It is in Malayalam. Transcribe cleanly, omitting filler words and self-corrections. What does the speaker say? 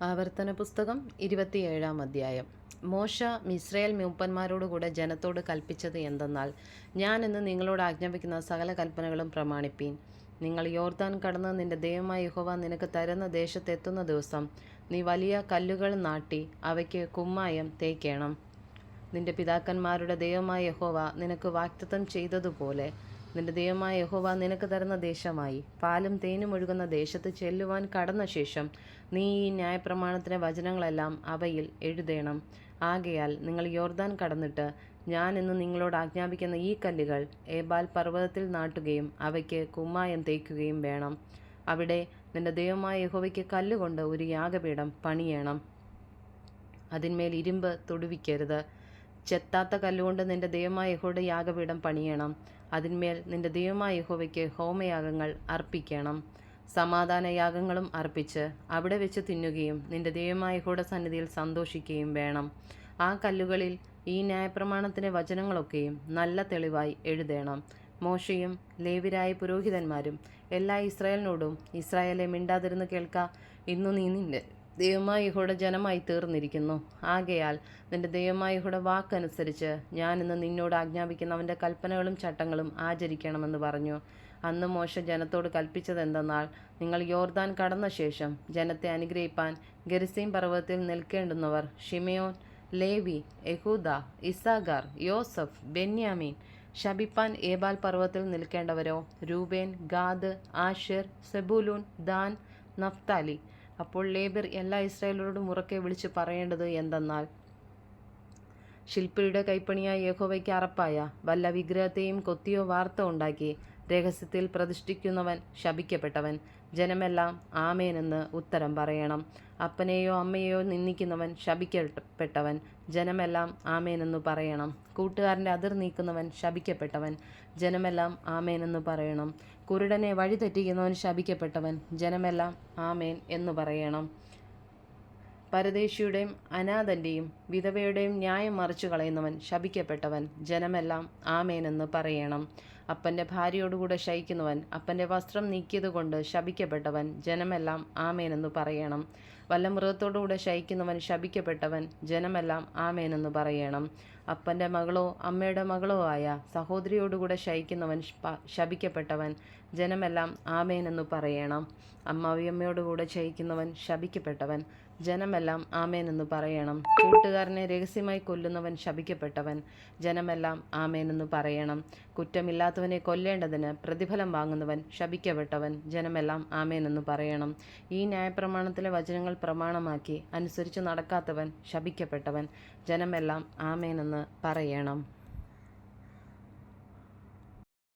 ആവർത്തന പുസ്തകം 27-ാം അധ്യായം. മോശ മിസ്രയേൽ മൂപ്പന്മാരോടുകൂടെ ജനത്തോട് കൽപ്പിച്ചത് എന്തെന്നാൽ, ഞാൻ ഇന്ന് നിങ്ങളോട് ആജ്ഞാപിക്കുന്ന സകല കൽപ്പനകളും പ്രമാണിപ്പീൻ. നിങ്ങൾ യോർദാൻ കടന്ന് നിന്റെ ദൈവമായ യഹോവ നിനക്ക് തരുന്ന ദേശത്തെത്തുന്ന ദിവസം നീ വലിയ കല്ലുകൾ നാട്ടി അവയ്ക്ക് കുമ്മായം തേക്കണം. നിന്റെ പിതാക്കന്മാരുടെ ദൈവമായ യഹോവ നിനക്ക് വാഗ്ദത്തം ചെയ്തതുപോലെ നിന്റെ ദൈവമായ യഹോവ നിനക്ക് തരുന്ന ദേശമായി പാലും തേനും ഒഴുകുന്ന ദേശത്ത് ചെല്ലുവാൻ കടന്ന ശേഷം നീ ഈ ന്യായപ്രമാണത്തിൻ്റെ വചനങ്ങളെല്ലാം അവയിൽ എഴുതേണം. ആകയാൽ നിങ്ങൾ യോർദാൻ കടന്നിട്ട് ഞാൻ ഇന്ന് നിങ്ങളോട് ആജ്ഞാപിക്കുന്ന ഈ കല്ലുകൾ ഏബാൽ പർവ്വതത്തിൽ നാട്ടുകയും അവയ്ക്ക് കുമ്മായം തേക്കുകയും വേണം. അവിടെ നിന്റെ ദൈവമായ യഹോവയ്ക്ക് കല്ലുകൊണ്ട് ഒരു യാഗപീഠം പണിയണം. അതിന്മേൽ ഇരുമ്പ് തൊടുവിക്കരുത്. ചെത്താത്ത കല്ലുകൊണ്ട് നിന്റെ ദൈവമായ യഹോവയുടെ യാഗപീഠം പണിയണം. അതിന്മേൽ നിന്റെ ദൈവമായ യഹോവയ്ക്ക് ഹോമയാഗങ്ങൾ അർപ്പിക്കണം. സമാധാന യാഗങ്ങളും അർപ്പിച്ച് അവിടെ വെച്ച് തിന്നുകയും നിന്റെ ദൈവമായ യഹോവയുടെ സന്നിധിയിൽ സന്തോഷിക്കുകയും വേണം. ആ കല്ലുകളിൽ ഈ ന്യായപ്രമാണത്തിൻ്റെ വചനങ്ങളൊക്കെയും നല്ല തെളിവായി എഴുതേണം. മോശയും ലേവ്യരായ പുരോഹിതന്മാരും എല്ലാ ഇസ്രായേലിനോടും, ഇസ്രായേലെ മിണ്ടാതിരുന്ന് കേൾക്ക, ഇന്നു നീ നിന്റെ ദൈവമായ യഹോവയുടെ ജനമായി തീർന്നിരിക്കുന്നു. ആകയാൽ നിന്റെ ദൈവമായ യഹോവയുടെ വാക്കനുസരിച്ച് ഞാൻ ഇന്ന് നിന്നോട് ആജ്ഞാപിക്കുന്ന അവൻ്റെ കൽപ്പനകളും ചട്ടങ്ങളും ആചരിക്കണമെന്ന് പറഞ്ഞു. അന്ന് മോശ ജനത്തോട് കൽപ്പിച്ചതെന്തെന്നാൽ, നിങ്ങൾ യോർദാൻ കടന്ന ശേഷം ജനത്തെ അനുഗ്രഹിപ്പാൻ ഗെരിസീം പർവ്വതത്തിൽ നിൽക്കേണ്ടുന്നവർ ഷിമെയോൻ, ലേവി, യഹൂദ, ഇസ്സാഖാർ, യോസഫ്, ബെന്യാമീൻ. ശപിപ്പാൻ ഏബാൽ പർവ്വതത്തിൽ നിൽക്കേണ്ടവരോ Reuben, Gad, Asher, Zebulun, Dan, Naphtali. അപ്പോൾ ലേബ്യർ എല്ലാ ഇസ്രായേലരോടും ഉറക്കെ വിളിച്ച് പറയേണ്ടത് എന്തെന്നാൽ, ശില്പിയുടെ കൈപ്പണിയായ യഹോവയ്ക്ക് അറപ്പായ വല്ല വിഗ്രഹത്തെയും കൊത്തിയോ വാർത്തോ ഉണ്ടാക്കി രഹസ്യത്തിൽ പ്രതിഷ്ഠിക്കുന്നവൻ ശപിക്കപ്പെട്ടവൻ. ജനമെല്ലാം ആമേനെന്ന് ഉത്തരം പറയണം. അപ്പനെയോ അമ്മയെയോ നിന്ദിക്കുന്നവൻ ശപിക്കപ്പെട്ടവൻ. ജനമെല്ലാം ആമേനെന്നു പറയണം. കൂട്ടുകാരൻ്റെ അതിർ നീക്കുന്നവൻ ശപിക്കപ്പെട്ടവൻ. ജനമെല്ലാം ആമേനെന്നു പറയണം. കുരുടനെ വഴി തെറ്റിക്കുന്നവൻ ശപിക്കപ്പെട്ടവൻ. ജനമെല്ലാം ആമേൻ എന്നു പറയണം. പരദേശിയുടെയും അനാഥൻ്റെയും വിധവയുടെയും ന്യായം മറിച്ചു കളയുന്നവൻ ശപിക്കപ്പെട്ടവൻ. ജനമെല്ലാം ആമേനെന്ന് പറയണം. അപ്പൻ്റെ ഭാര്യയോടുകൂടെ ശയിക്കുന്നവൻ അപ്പൻ്റെ വസ്ത്രം നീക്കിയതുകൊണ്ട് ശപിക്കപ്പെട്ടവൻ. ജനമെല്ലാം ആമേനെന്ന് പറയണം. വല്ല മൃഗത്തോടുകൂടെ ശയിക്കുന്നവൻ ശപിക്കപ്പെട്ടവൻ. ജനമെല്ലാം ആമേനെന്ന് പറയണം. അപ്പൻ്റെ മകളോ അമ്മയുടെ മകളോ ആയ സഹോദരിയോടുകൂടെ ശയിക്കുന്നവൻ ശപിക്കപ്പെട്ടവൻ. ജനമെല്ലാം ആമേനെന്നു പറയണം. അമ്മാവിയമ്മയോടുകൂടെ ശയിക്കുന്നവൻ ശപിക്കപ്പെട്ടവൻ. ജനമെല്ലാം ആമേനെന്ന് പറയണം. കൂട്ടുകാരനെ രഹസ്യമായി കൊല്ലുന്നവൻ ശപിക്കപ്പെട്ടവൻ. ജനമെല്ലാം ആമേനെന്ന് പറയണം. കുറ്റമില്ലാത്തവനെ കൊല്ലേണ്ടതിന് പ്രതിഫലം വാങ്ങുന്നവൻ ശപിക്കപ്പെട്ടവൻ. ജനമെല്ലാം ആമേനെന്ന് പറയണം. ഈ ന്യായപ്രമാണത്തിലെ വചനങ്ങൾ പ്രമാണമാക്കി അനുസരിച്ച് നടക്കാത്തവൻ ശപിക്കപ്പെട്ടവൻ. ജനമെല്ലാം ആമേനെന്ന് പറയണം.